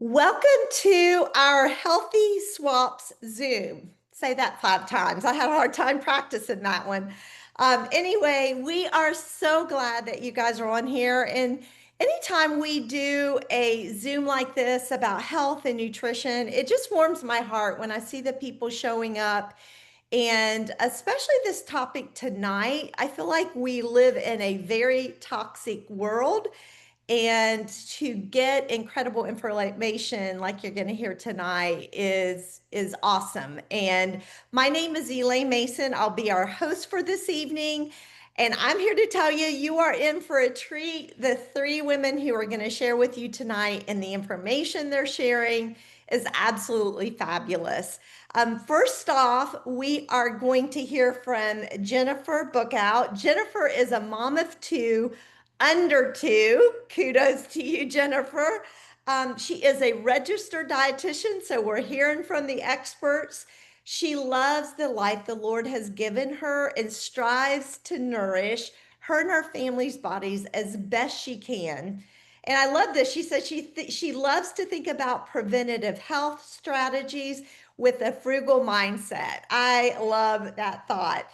Welcome to our Healthy Swaps Zoom. Say that 5 times. I had a hard time practicing that one. Anyway, we are so glad that you guys are on here. And anytime we do a Zoom like this about health and nutrition, it just warms my heart when I see the people showing up. And especially this topic tonight, I feel like we live in a very toxic world, and to get incredible information like you're going to hear tonight is awesome. And my name is Elaine Mason. I'll be our host for this evening. And I'm here to tell you, you are in for a treat. The three women who are going to share with you tonight and the information they're sharing is absolutely fabulous. First off, we are going to hear from Jennifer Bookout. Jennifer is a mom of two, under two. Kudos to you, Jennifer. She is a registered dietitian, so we're hearing from the experts. She loves the life the Lord has given her and strives to nourish her and her family's bodies as best she can. And I love this. She says she loves to think about preventative health strategies with a frugal mindset. I love that thought.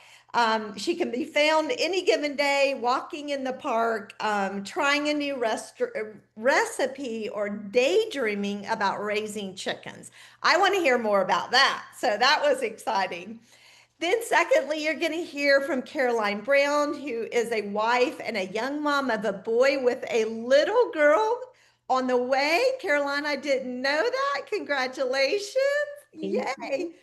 She can be found any given day walking in the park, trying a new recipe, or daydreaming about raising chickens. I want to hear more about that. So that was exciting. Then, secondly, you're going to hear from Caroline Brown, who is a wife and a young mom of a boy with a little girl on the way. Caroline, I didn't know that. Congratulations. Thank Yay. you.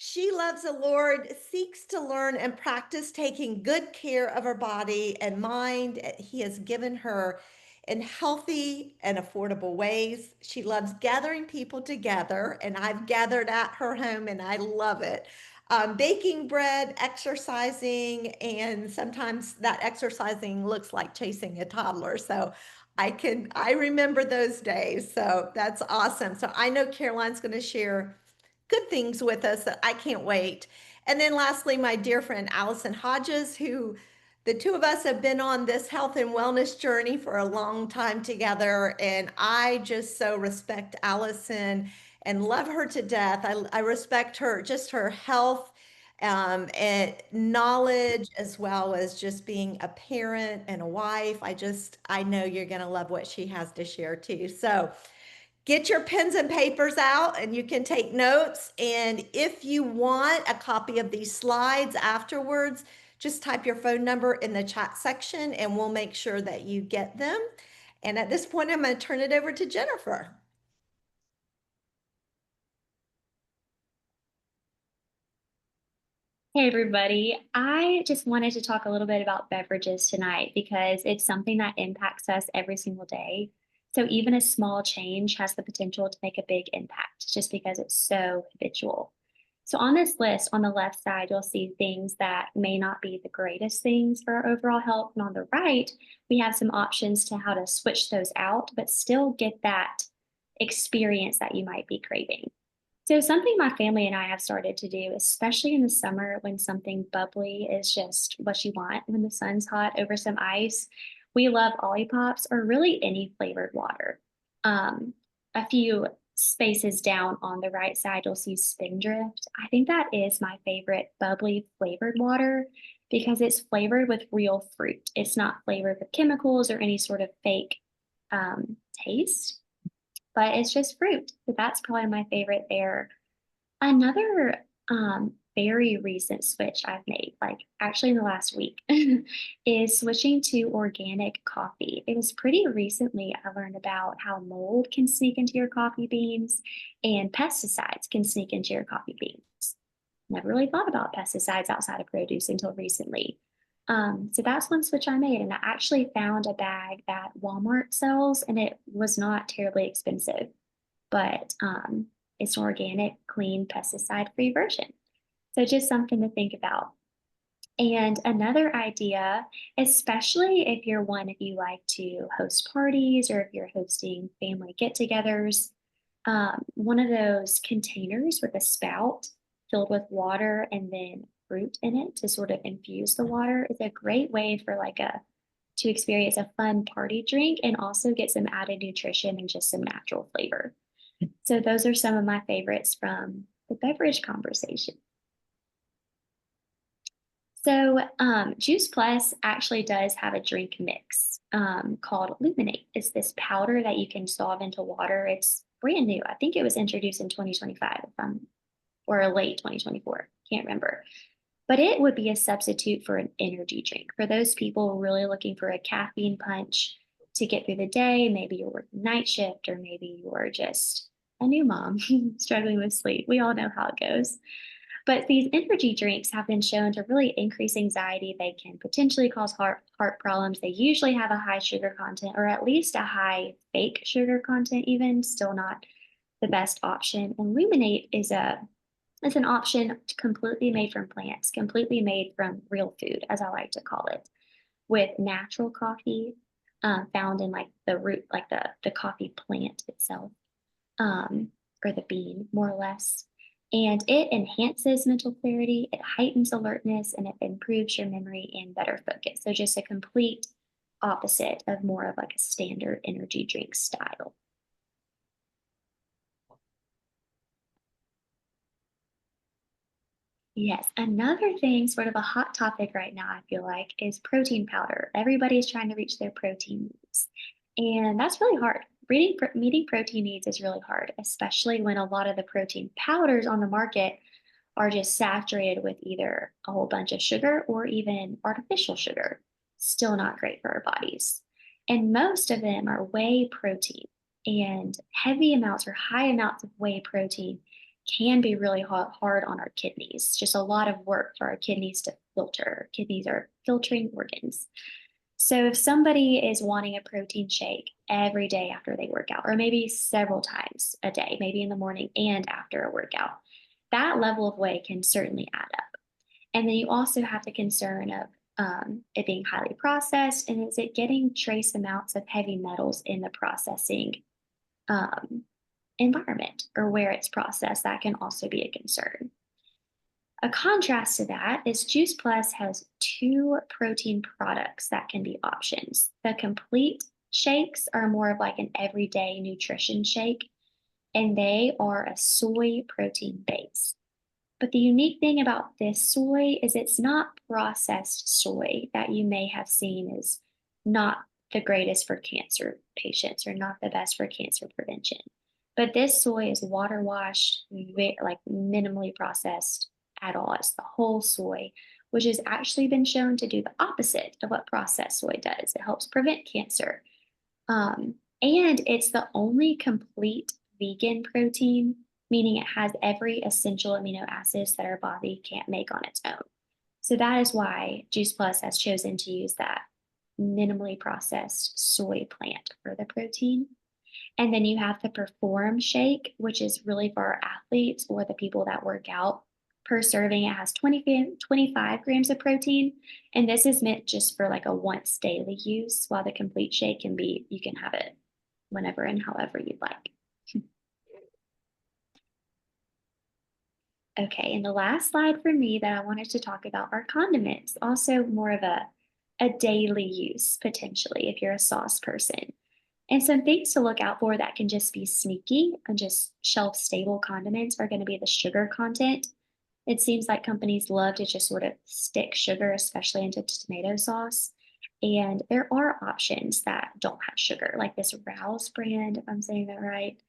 She loves the Lord, seeks to learn and practice taking good care of her body and mind. He has given her in healthy and affordable ways. She loves gathering people together, and I've gathered at her home and I love it. Baking bread, exercising, and sometimes that exercising looks like chasing a toddler. So I remember those days. So that's awesome. So I know Caroline's going to share good things with us that I can't wait. And then lastly, my dear friend Allison Hodges, who the two of us have been on this health and wellness journey for a long time together. And I just so respect Allison and love her to death. I respect her, just her health and knowledge, as well as just being a parent and a wife. I know you're going to love what she has to share too. So, get your pens and papers out and you can take notes. And if you want a copy of these slides afterwards, just type your phone number in the chat section and we'll make sure that you get them. And at this point, I'm going to turn it over to Jennifer. Hey, everybody. I just wanted to talk a little bit about beverages tonight because it's something that impacts us every single day. So even a small change has the potential to make a big impact just because it's so habitual. So on this list, on the left side, you'll see things that may not be the greatest things for our overall health. And on the right, we have some options to how to switch those out, but still get that experience that you might be craving. So, something my family and I have started to do, especially in the summer when something bubbly is just what you want when the sun's hot over some ice, we love Olipop's or really any flavored water. A few spaces down on the right side, you'll see Spindrift. I think that is my favorite bubbly flavored water because it's flavored with real fruit. It's not flavored with chemicals or any sort of fake taste, but it's just fruit. So that's probably my favorite there. Another very recent switch I've made, like actually in the last week, is switching to organic coffee. It was pretty recently I learned about how mold can sneak into your coffee beans and pesticides can sneak into your coffee beans. Never really thought about pesticides outside of produce until recently. So that's one switch I made, and I actually found a bag that Walmart sells, and it was not terribly expensive, but it's an organic, clean, pesticide-free version. So just something to think about. And another idea, especially if you're one of you like to host parties or if you're hosting family get-togethers, one of those containers with a spout filled with water and then fruit in it to sort of infuse the water is a great way for to experience a fun party drink and also get some added nutrition and just some natural flavor. So those are some of my favorites from the beverage conversation. So, Juice Plus actually does have a drink mix called Illuminate. It's this powder that you can solve into water. It's brand new. I think it was introduced in 2025, if I'm or late 2024. Can't remember. But it would be a substitute for an energy drink for those people really looking for a caffeine punch to get through the day. Maybe you're working night shift, or maybe you're just a new mom struggling with sleep. We all know how it goes. But these energy drinks have been shown to really increase anxiety. They can potentially cause heart problems. They usually have a high sugar content, or at least a high fake sugar content, even still not the best option. And Luminate is an option completely made from plants, completely made from real food, as I like to call it, with natural coffee found in like the root, like the coffee plant itself, or the bean, more or less. And it enhances mental clarity, it heightens alertness, and it improves your memory and better focus. So just a complete opposite of more of like a standard energy drink style. Yes, another thing, sort of a hot topic right now, I feel like, is protein powder. Everybody's trying to reach their protein needs. And that's really hard. Meeting protein needs is really hard, especially when a lot of the protein powders on the market are just saturated with either a whole bunch of sugar or even artificial sugar. Still not great for our bodies. And most of them are whey protein. And heavy amounts or high amounts of whey protein can be really hard on our kidneys. Just a lot of work for our kidneys to filter. Kidneys are filtering organs. So if somebody is wanting a protein shake every day after they work out, or maybe several times a day, maybe in the morning and after a workout, that level of whey can certainly add up. And then you also have the concern of it being highly processed, and is it getting trace amounts of heavy metals in the processing um, environment or where it's processed? That can also be a concern. A contrast to that is Juice Plus has two protein products that can be options. The complete shakes are more of like an everyday nutrition shake, and they are a soy protein base. But the unique thing about this soy is it's not processed soy that you may have seen is not the greatest for cancer patients or not the best for cancer prevention. But this soy is water washed, like minimally processed at all. It's the whole soy, which has actually been shown to do the opposite of what processed soy does. It helps prevent cancer. And it's the only complete vegan protein, meaning it has every essential amino acids that our body can't make on its own. So that is why Juice Plus has chosen to use that minimally processed soy plant for the protein. And then you have the Perform Shake, which is really for our athletes or the people that work out. Per serving, it has 25 grams of protein. And this is meant just for like a once daily use, while the complete shake can be, you can have it whenever and however you'd like. Okay, and the last slide for me that I wanted to talk about are condiments, also more of a daily use potentially if you're a sauce person. And some things to look out for that can just be sneaky and just shelf stable condiments are going to be the sugar content. It seems like companies love to just sort of stick sugar, especially into tomato sauce. And there are options that don't have sugar, like this Rouse brand, if I'm saying that right.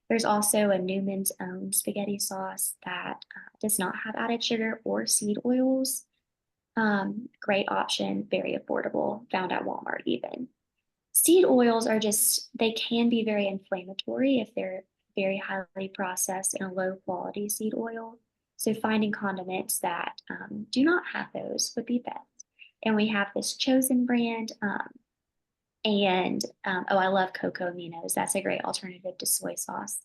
There's also a Newman's Own spaghetti sauce that does not have added sugar or seed oils. Great option, very affordable, found at Walmart even. Seed oils are just, they can be very inflammatory if they're very highly processed in a low quality seed oil. So finding condiments that do not have those would be best. And we have this Chosen brand. Oh, I love cocoa aminos. That's a great alternative to soy sauce.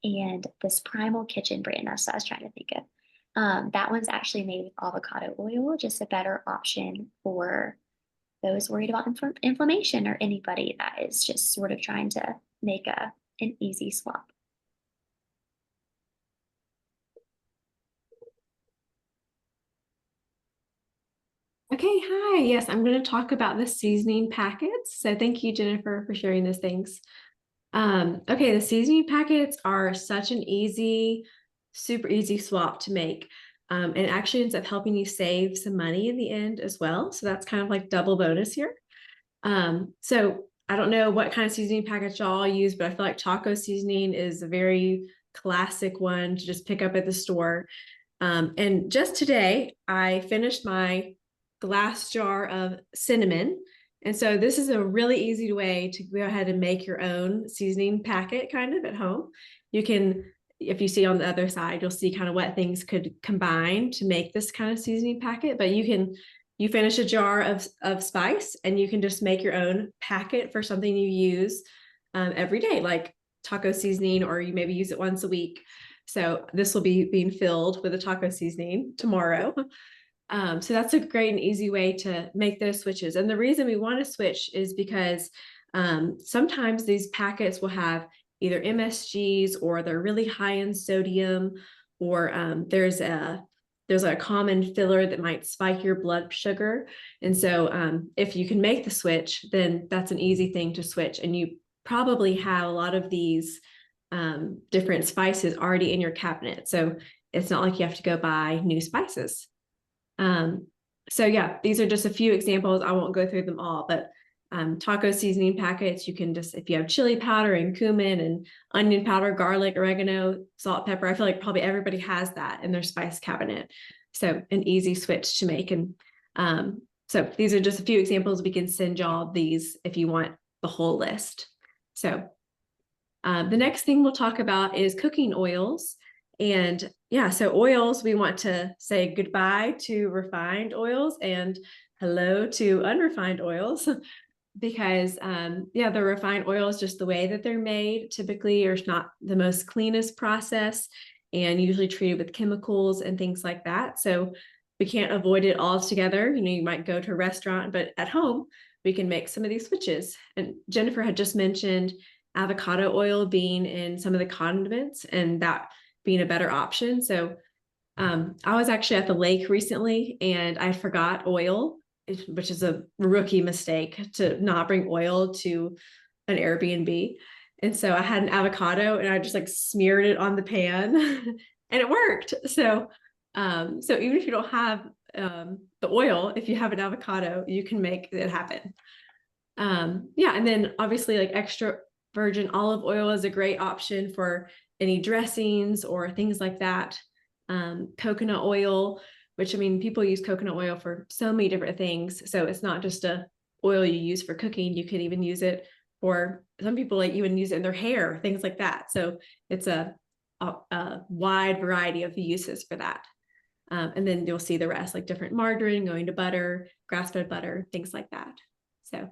And this Primal Kitchen brand, that's what I was trying to think of. That one's actually made with avocado oil, just a better option for those worried about inflammation or anybody that is just sort of trying to make an easy swap. Okay, hi. Yes, I'm going to talk about the seasoning packets. So thank you, Jennifer, for sharing those things. Okay, the seasoning packets are such an super easy swap to make. And it actually ends up helping you save some money in the end as well. So that's kind of like double bonus here. So I don't know what kind of seasoning package y'all use, but I feel like taco seasoning is a very classic one to just pick up at the store. And just today, I finished my glass jar of cinnamon. And so this is a really easy way to go ahead and make your own seasoning packet kind of at home. You can, if you see on the other side, you'll see kind of what things could combine to make this kind of seasoning packet, but you finish a jar of spice and you can just make your own packet for something you use every day, like taco seasoning, or you maybe use it once a week. So this will be being filled with a taco seasoning tomorrow. So that's a great and easy way to make those switches. And the reason we want to switch is because sometimes these packets will have either MSGs or they're really high in sodium, or there's a common filler that might spike your blood sugar. And so if you can make the switch, then that's an easy thing to switch. And you probably have a lot of these different spices already in your cabinet. So it's not like you have to go buy new spices. So yeah, these are just a few examples. I won't go through them all, but taco seasoning packets, you can just, if you have chili powder and cumin and onion powder, garlic, oregano, salt, pepper, I feel like probably everybody has that in their spice cabinet. So an easy switch to make. And so these are just a few examples. We can send y'all these if you want the whole list. So the next thing we'll talk about is cooking oils. And yeah, so oils, we want to say goodbye to refined oils and hello to unrefined oils. Because yeah, the refined oil is just the way that they're made typically, or it's not the most cleanest process and usually treated with chemicals and things like that. So we can't avoid it altogether. You know, you might go to a restaurant, but at home we can make some of these switches. And Jennifer had just mentioned avocado oil being in some of the condiments and that being a better option. So I was actually at the lake recently and I forgot oil, which is a rookie mistake to not bring oil to an Airbnb. And so I had an avocado and I just like smeared it on the pan and it worked. So even if you don't have the oil, if you have an avocado, you can make it happen. Yeah, and then obviously like extra virgin olive oil is a great option for any dressings or things like that. Coconut oil, which I mean, people use coconut oil for so many different things. So it's not just a oil you use for cooking. You could even use it for, some people like even use it in their hair, things like that. So it's a wide variety of uses for that. And then you'll see the rest, like different margarine, going to butter, grass-fed butter, things like that. So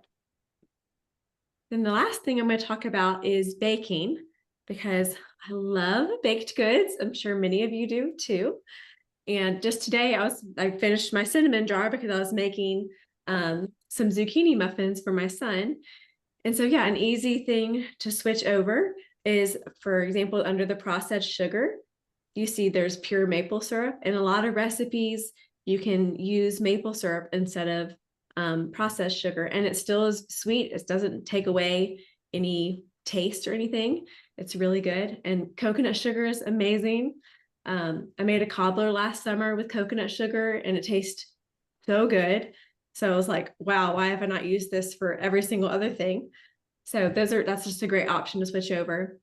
then the last thing I'm going to talk about is baking, because I love baked goods. I'm sure many of you do too. And just today I finished my cinnamon jar because I was making some zucchini muffins for my son. And so yeah, an easy thing to switch over is, for example, under the processed sugar, you see there's pure maple syrup. In a lot of recipes, you can use maple syrup instead of processed sugar, and it still is sweet. It doesn't take away any taste or anything. It's really good. And coconut sugar is amazing. I made a cobbler last summer with coconut sugar and it tastes so good. So I was like, wow, why have I not used this for every single other thing? So that's just a great option to switch over.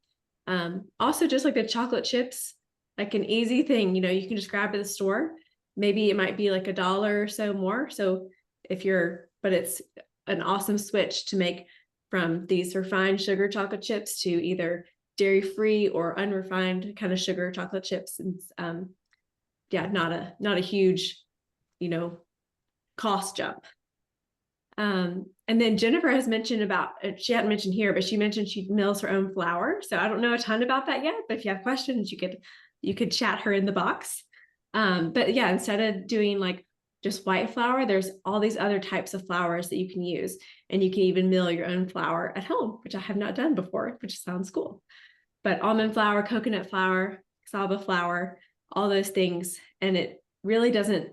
Also just like the chocolate chips, like an easy thing, you know, you can just grab at the store. Maybe it might be like $1 or so more. So but it's an awesome switch to make from these refined sugar chocolate chips to either dairy-free or unrefined kind of sugar chocolate chips. And yeah, not a huge, you know, cost jump. And then Jennifer has mentioned about, she hadn't mentioned here, but she mentioned she mills her own flour. So I don't know a ton about that yet, but if you have questions, you could chat her in the box. But yeah, instead of doing like just white flour, there's all these other types of flours that you can use, and you can even mill your own flour at home, which I have not done before, which sounds cool. But almond flour, coconut flour, cassava flour, all those things, and it really doesn't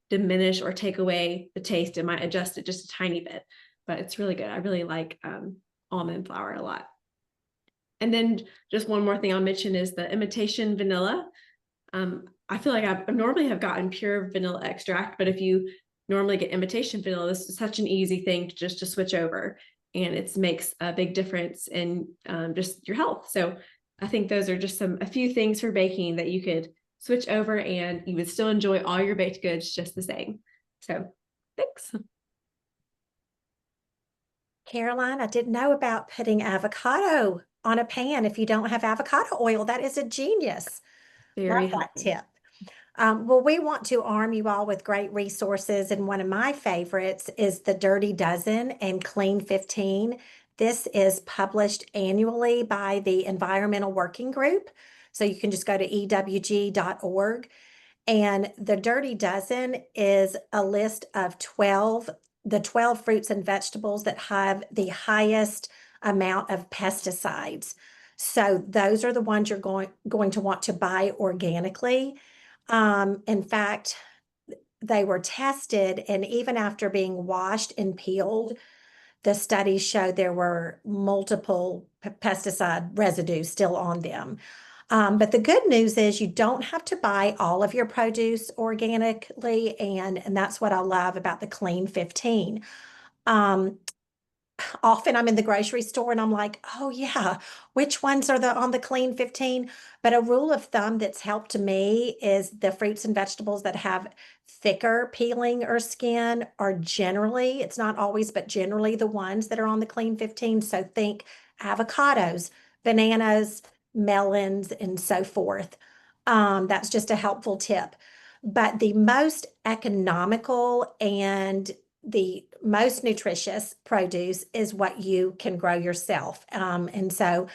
diminish or take away the taste. It might adjust it just a tiny bit, but it's really good. I really like almond flour a lot. And then just one more thing I'll mention is the imitation vanilla. I feel like I normally have gotten pure vanilla extract, but if you normally get imitation vanilla, this is such an easy thing to switch over, and it makes a big difference in just your health. So I think those are just a few things for baking that you could switch over, and you would still enjoy all your baked goods just the same. So thanks. Caroline, I didn't know about putting avocado on a pan if you don't have avocado oil. That is a genius. Very Love that helpful. tip. Well, we want to arm you all with great resources, and one of my favorites is the Dirty Dozen and Clean 15. This is published annually by the Environmental Working Group. So you can just go to ewg.org. And the Dirty Dozen is a list of the 12 fruits and vegetables that have the highest amount of pesticides. So those are the ones you're going to want to buy organically. In fact, they were tested, and even after being washed and peeled, the studies showed there were multiple pesticide residues still on them. But the good news is you don't have to buy all of your produce organically, and that's what I love about the Clean 15. Um, Often I'm in the grocery store and I'm like, oh yeah, which ones are on the Clean 15? But a rule of thumb that's helped me is the fruits and vegetables that have thicker peeling or skin are generally, it's not always, but generally the ones that are on the Clean 15. So think avocados, bananas, melons, and so forth. That's just a helpful tip. But the most economical and the most nutritious produce is what you can grow yourself. And so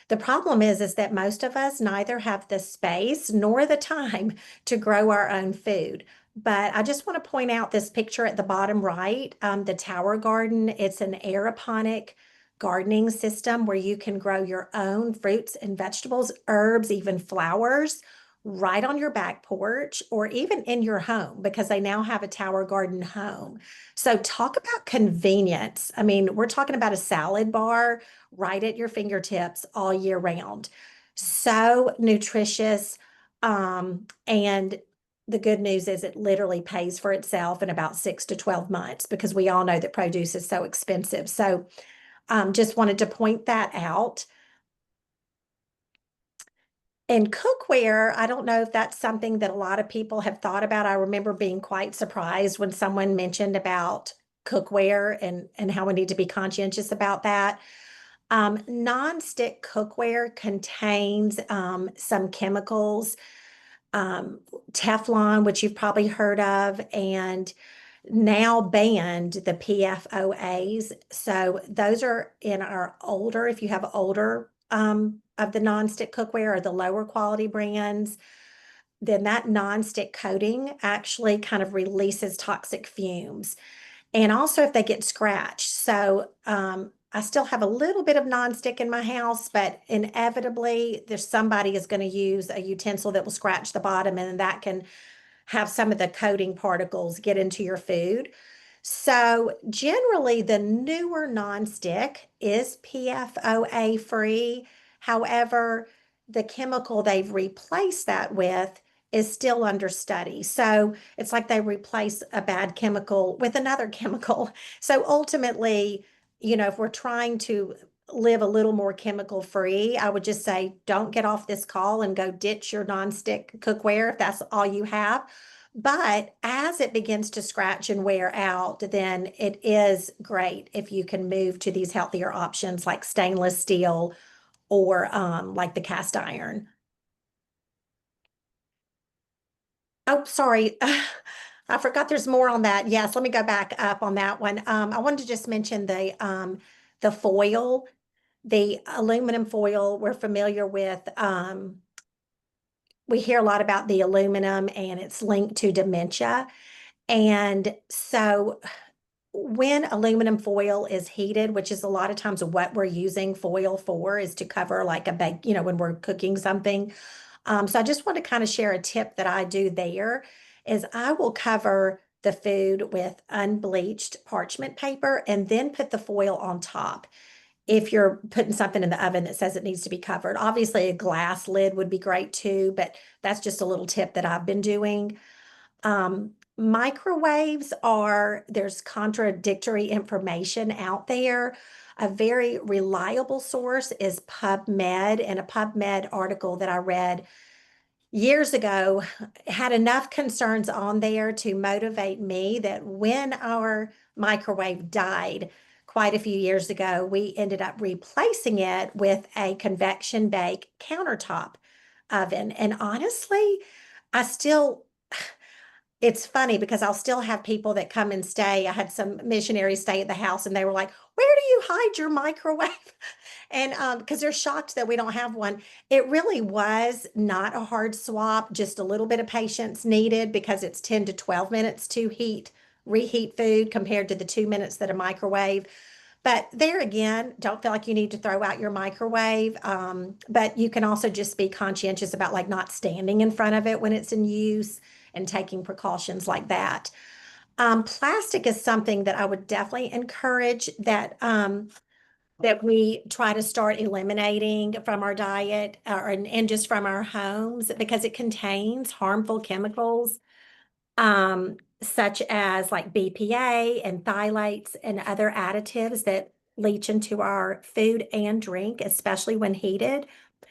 the problem is that most of us neither have the space nor the time to grow our own food. But I just want to point out this picture at the bottom right, the Tower Garden. It's an aeroponic gardening system where you can grow your own fruits and vegetables, herbs, even flowers right on your back porch or even in your home because they now have a Tower Garden home. So talk about convenience. I mean, we're talking about a salad bar right at your fingertips all year round. So nutritious. And the good news is it literally pays for itself in about 6 to 12 months because we all know that produce is so expensive. So just wanted to point that out. And cookware, I don't know if that's something that a lot of people have thought about. I remember being quite surprised when someone mentioned about cookware and how we need to be conscientious about that. Non-stick cookware contains some chemicals, Teflon, which you've probably heard of, and now banned the PFOAs. So those are in our older, if you have older of the non-stick cookware or the lower quality brands, then that non-stick coating actually kind of releases toxic fumes. And also if they get scratched. So I still have a little bit of nonstick in my house, but inevitably there's somebody is going to use a utensil that will scratch the bottom and that can have some of the coating particles get into your food. So generally the newer nonstick is PFOA free. However, the chemical they've replaced that with is still under study. So it's like they replace a bad chemical with another chemical. So ultimately, if we're trying to live a little more chemical free, I would just say don't get off this call and go ditch your nonstick cookware if that's all you have. But as it begins to scratch and wear out, then it is great if you can move to these healthier options like stainless steel or like the cast iron. Oh, sorry. I forgot there's more on that. Yes, let me go back up on that one. I wanted to just mention the foil, the aluminum foil we're familiar with. We hear a lot about the aluminum and it's linked to dementia. And so when aluminum foil is heated, which is a lot of times what we're using foil for is to cover like a bake, when we're cooking something. So I just want to kind of share a tip that I do there is I will cover the food with unbleached parchment paper and then put the foil on top. if you're putting something in the oven that says it needs to be covered. Obviously, a glass lid would be great too, but that's just a little tip that I've been doing. Microwaves there's contradictory information out there. A very reliable source is PubMed, and a PubMed article that I read years ago had enough concerns on there to motivate me that when our microwave died quite a few years ago, we ended up replacing it with a convection bake countertop oven. And honestly, I still it's funny because I'll still have people that come and stay. I had some missionaries stay at the house and they were like, "Where do you hide your microwave?" And because they're shocked that we don't have one. It really was not a hard swap, just a little bit of patience needed because it's 10 to 12 minutes to reheat food compared to the 2 minutes that a microwave. But there again, don't feel like you need to throw out your microwave. But you can also just be conscientious about like not standing in front of it when it's in use and taking precautions like that. Plastic is something that I would definitely encourage that we try to start eliminating from our diet and just from our homes because it contains harmful chemicals such as like BPA and phthalates and other additives that leach into our food and drink, especially when heated.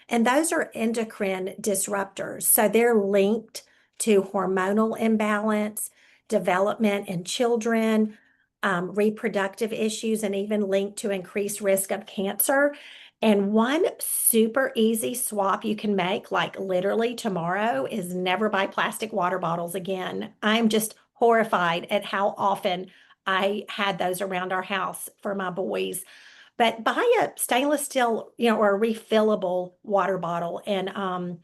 And those are endocrine disruptors. So they're linked to hormonal imbalance, development in children, reproductive issues, and even linked to increased risk of cancer. And one super easy swap you can make, like literally tomorrow, is never buy plastic water bottles again. I'm just horrified at how often I had those around our house for my boys. But buy a stainless steel, or a refillable water bottle, and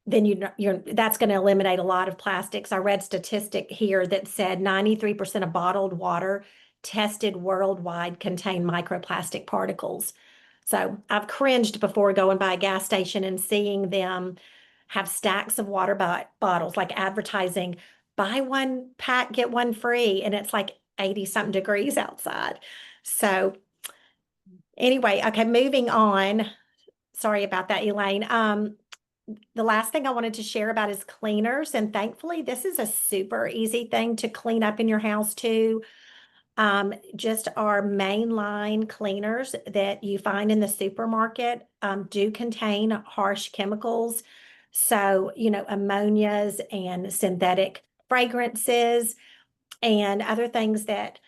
then that's going to eliminate a lot of plastics. I read statistic here that said 93% of bottled water tested worldwide contain microplastic particles. So I've cringed before going by a gas station and seeing them have stacks of water bottles, like advertising, buy one pack, get one free. And it's like 80 something degrees outside. So anyway, okay, moving on. Sorry about that, Elaine. The last thing I wanted to share about is cleaners. And thankfully, this is a super easy thing to clean up in your house too. Just our mainline cleaners that you find in the supermarket do contain harsh chemicals. So, ammonias and synthetic fragrances and other things that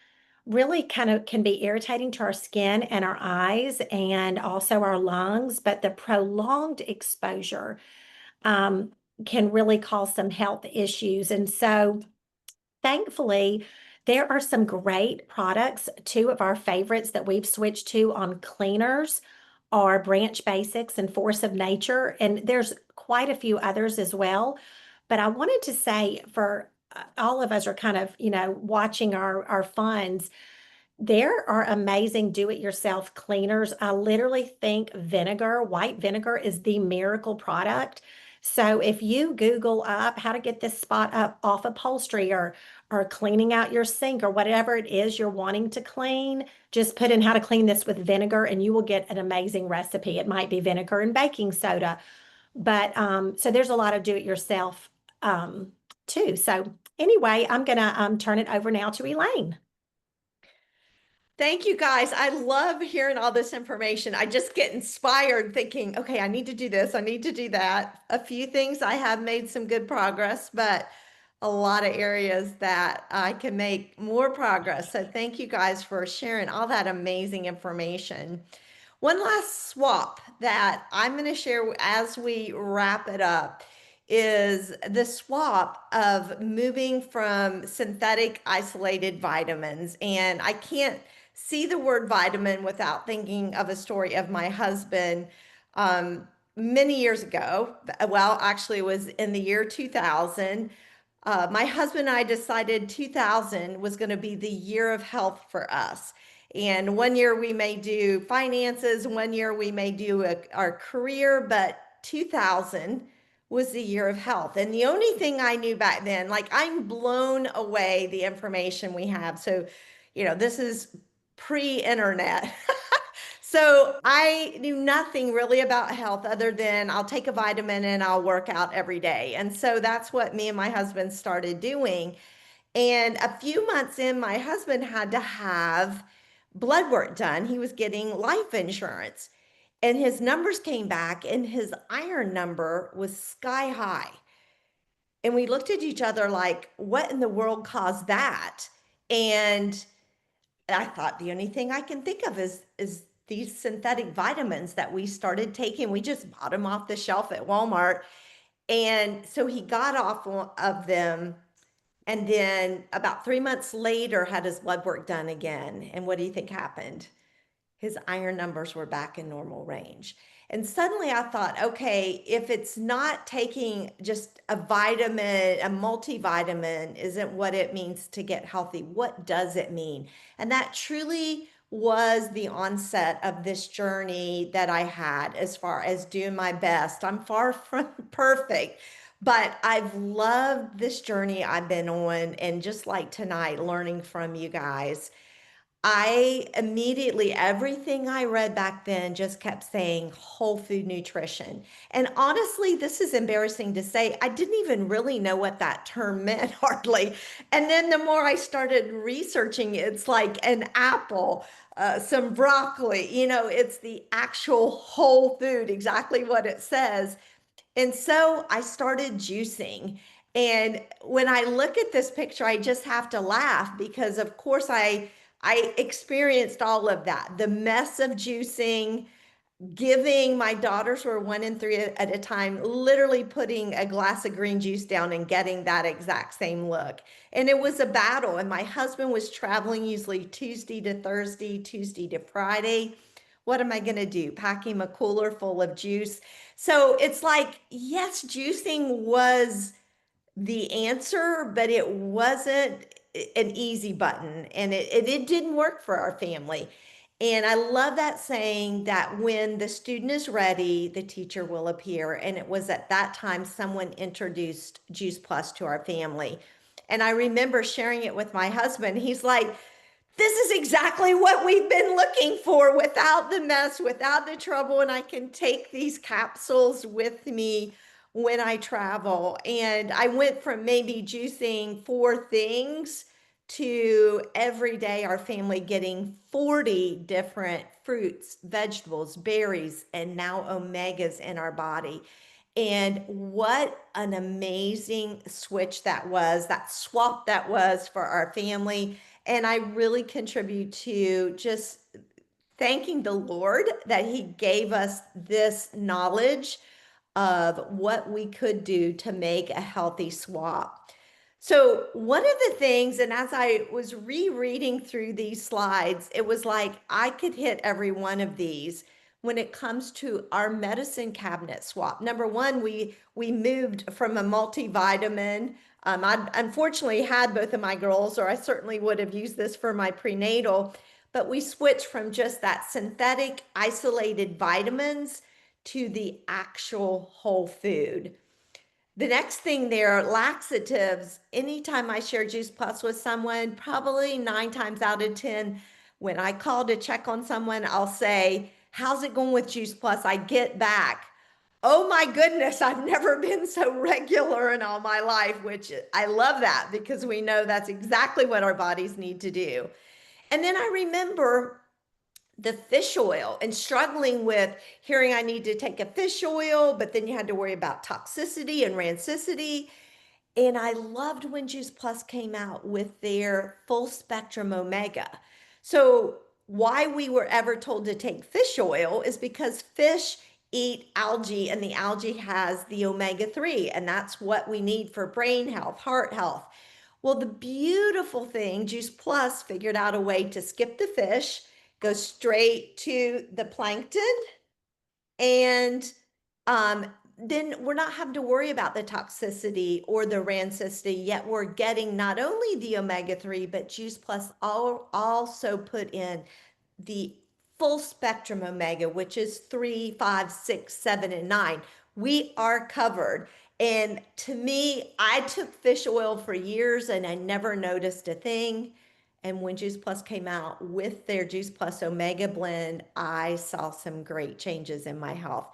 really kind of can be irritating to our skin and our eyes and also our lungs. But the prolonged exposure um, can really cause some health issues. And so, thankfully, there are some great products. Two of our favorites that we've switched to on cleaners are Branch Basics and Force of Nature. And there's quite a few others as well. But I wanted to say for all of us are kind of, watching our funds. There are amazing do-it-yourself cleaners. I literally think white vinegar is the miracle product. So if you Google up how to get this spot up off upholstery or cleaning out your sink or whatever it is you're wanting to clean, just put in how to clean this with vinegar and you will get an amazing recipe. It might be vinegar and baking soda, but so there's a lot of do-it-yourself too. So anyway, I'm gonna turn it over now to Elaine. Thank you guys. I love hearing all this information. I just get inspired thinking, okay, I need to do this. I need to do that. A few things I have made some good progress, but a lot of areas that I can make more progress. So thank you guys for sharing all that amazing information. One last swap that I'm going to share as we wrap it up is the swap of moving from synthetic isolated vitamins. And I can't see the word vitamin without thinking of a story of my husband many years ago. Well, actually, it was in the year 2000. My husband and I decided 2000 was going to be the year of health for us. And one year we may do finances, one year we may do our career, but 2000 was the year of health. And the only thing I knew back then, like I'm blown away the information we have. So, this is pre-internet. So I knew nothing really about health other than I'll take a vitamin and I'll work out every day. And so that's what me and my husband started doing. And a few months in, my husband had to have blood work done. He was getting life insurance, and his numbers came back, and his iron number was sky high. And we looked at each other like, what in the world caused that? And I thought the only thing I can think of is these synthetic vitamins that we started taking. We just bought them off the shelf at Walmart. And so he got off of them, and then about 3 months later had his blood work done again. And what do you think happened? His iron numbers were back in normal range. And suddenly I thought, okay, if it's not taking just a vitamin, a multivitamin isn't what it means to get healthy, what does it mean? And that truly was the onset of this journey that I had as far as doing my best. I'm far from perfect, but I've loved this journey I've been on. And just like tonight, learning from you guys, I immediately, everything I read back then just kept saying whole food nutrition. And honestly, this is embarrassing to say. I didn't even really know what that term meant hardly. And then the more I started researching, it's like an apple, some broccoli, it's the actual whole food, exactly what it says. And so I started juicing. And when I look at this picture, I just have to laugh because of course I experienced all of that. The mess of juicing, giving my daughters were 1 and 3 at a time, literally putting a glass of green juice down and getting that exact same look. And it was a battle. And my husband was traveling usually Tuesday to Thursday, Tuesday to Friday. What am I going to do? Pack him a cooler full of juice. So it's like, yes, juicing was the answer, but it wasn't an easy button, and it didn't work for our family. And I love that saying that when the student is ready, the teacher will appear. And it was at that time someone introduced Juice Plus to our family. And I remember sharing it with my husband. He's like, this is exactly what we've been looking for, without the mess, without the trouble. And I can take these capsules with me when I travel. And I went from maybe juicing 4 things to every day our family getting 40 different fruits, vegetables, berries, and now omegas in our body. And what an amazing switch that was, that swap that was for our family. And I really contribute to just thanking the Lord that He gave us this knowledge of what we could do to make a healthy swap. So, one of the things, and as I was rereading through these slides, it was like I could hit every one of these when it comes to our medicine cabinet swap. Number one, we moved from a multivitamin. I unfortunately had both of my girls, or I certainly would have used this for my prenatal, but we switched from just that synthetic isolated vitamins to the actual whole food. The next thing there, laxatives. Anytime I share Juice Plus with someone, probably 9 times out of 10, when I call to check on someone, I'll say, how's it going with Juice Plus? I get back, oh my goodness, I've never been so regular in all my life, which I love that because we know that's exactly what our bodies need to do. And then I remember the fish oil and struggling with hearing I need to take a fish oil, but then you had to worry about toxicity and rancidity. And I loved when Juice Plus came out with their full spectrum omega. So, why we were ever told to take fish oil is because fish eat algae, and the algae has the omega-3, and that's what we need for brain health, heart health. Well, the beautiful thing, Juice Plus figured out a way to skip the fish, go straight to the plankton, and then we're not having to worry about the toxicity or the rancidity, yet we're getting not only the omega-3, but Juice Plus also put in the full spectrum omega, which is 3, 5, 6, 7, and 9. We are covered. And to me, I took fish oil for years and I never noticed a thing. And when Juice Plus came out with their Juice Plus Omega blend, I saw some great changes in my health.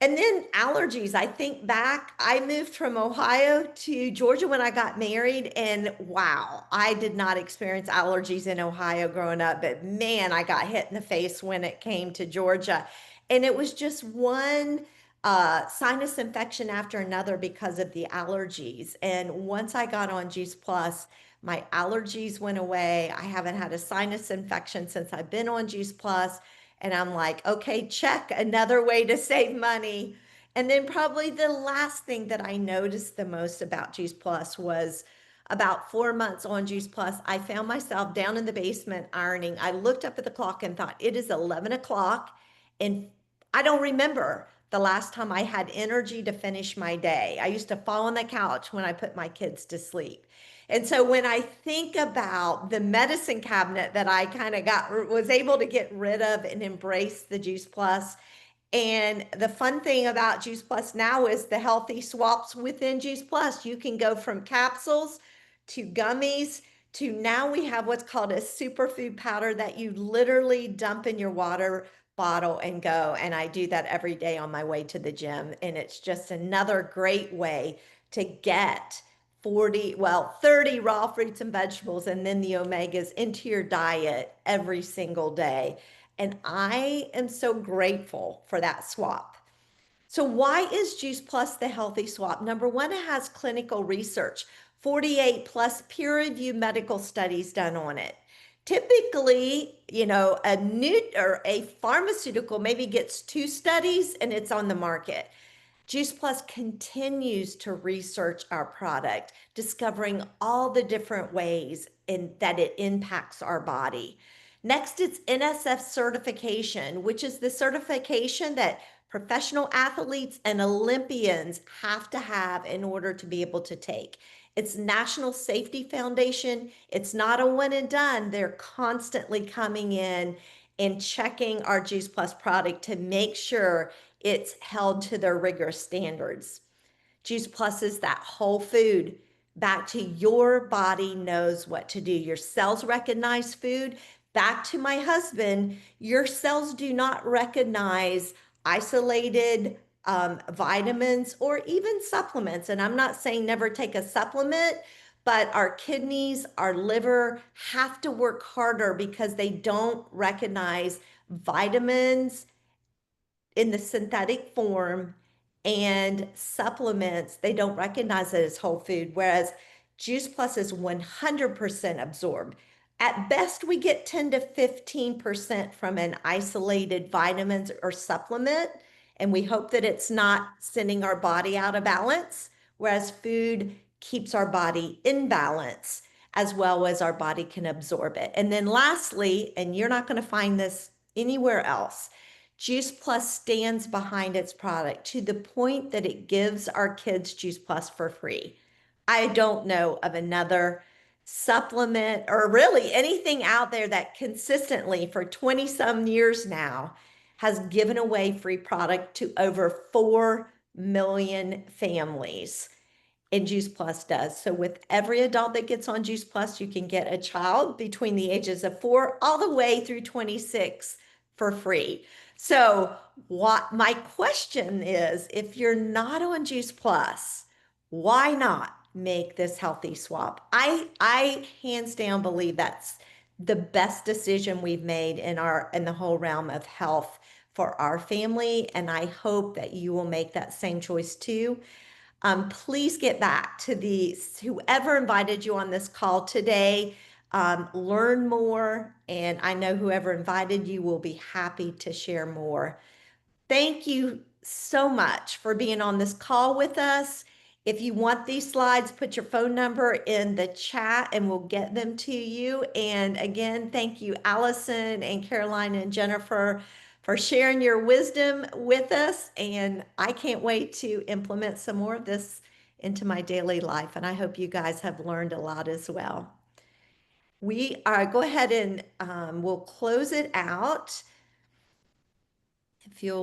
And then allergies. I think back, I moved from Ohio to Georgia when I got married, and wow, I did not experience allergies in Ohio growing up, but man, I got hit in the face when it came to Georgia. And it was just one sinus infection after another because of the allergies. And once I got on Juice Plus, my allergies went away. I haven't had a sinus infection since I've been on Juice Plus. And I'm like, okay, check, another way to save money. And then probably the last thing that I noticed the most about Juice Plus was about 4 months on Juice Plus, I found myself down in the basement ironing. I looked up at the clock and thought, it is 11 o'clock. And I don't remember the last time I had energy to finish my day. I used to fall on the couch when I put my kids to sleep. And so when I think about the medicine cabinet that I kind of was able to get rid of and embrace the Juice Plus. And the fun thing about Juice Plus now is the healthy swaps within Juice Plus. You can go from capsules to gummies to now we have what's called a superfood powder that you literally dump in your water bottle and go. And I do that every day on my way to the gym. And it's just another great way to get 30 raw fruits and vegetables and then the omegas into your diet every single day. And I am so grateful for that swap. So why is Juice Plus the healthy swap? Number one, it has clinical research, 48 plus peer-reviewed medical studies done on it. Typically, a pharmaceutical maybe gets 2 studies and it's on the market. Juice Plus continues to research our product, discovering all the different ways that it impacts our body. Next, it's NSF certification, which is the certification that professional athletes and Olympians have to have in order to be able to take. It's National Safety Foundation. It's not a one and done. They're constantly coming in and checking our Juice Plus product to make sure it's held to their rigorous standards. Juice Plus is that whole food. Back to your body knows what to do. Your cells recognize food. Back to my husband, your cells do not recognize isolated vitamins or even supplements. And I'm not saying never take a supplement, but our kidneys, our liver have to work harder because they don't recognize vitamins in the synthetic form and supplements, they don't recognize it as whole food, whereas Juice Plus is 100% absorbed. At best, we get 10 to 15% from an isolated vitamins or supplement, and we hope that it's not sending our body out of balance, whereas food keeps our body in balance as well as our body can absorb it. And then lastly, and you're not going to find this anywhere else, Juice Plus stands behind its product to the point that it gives our kids Juice Plus for free. I don't know of another supplement or really anything out there that consistently for 20 some years now has given away free product to over 4 million families. And Juice Plus does. So with every adult that gets on Juice Plus, you can get a child between the ages of 4 all the way through 26 for free. So what my question is, if you're not on Juice Plus, why not make this healthy swap? I hands down believe that's the best decision we've made in the whole realm of health for our family, and I hope that you will make that same choice too. Please get back to whoever invited you on this call today. Learn more, and I know whoever invited you will be happy to share more. Thank you so much for being on this call with us. If you want these slides, put your phone number in the chat and we'll get them to you. And again, thank you, Allison and Caroline and Jennifer, for sharing your wisdom with us. And I can't wait to implement some more of this into my daily life. And I hope you guys have learned a lot as well. We are, go ahead and we'll close it out. If you'll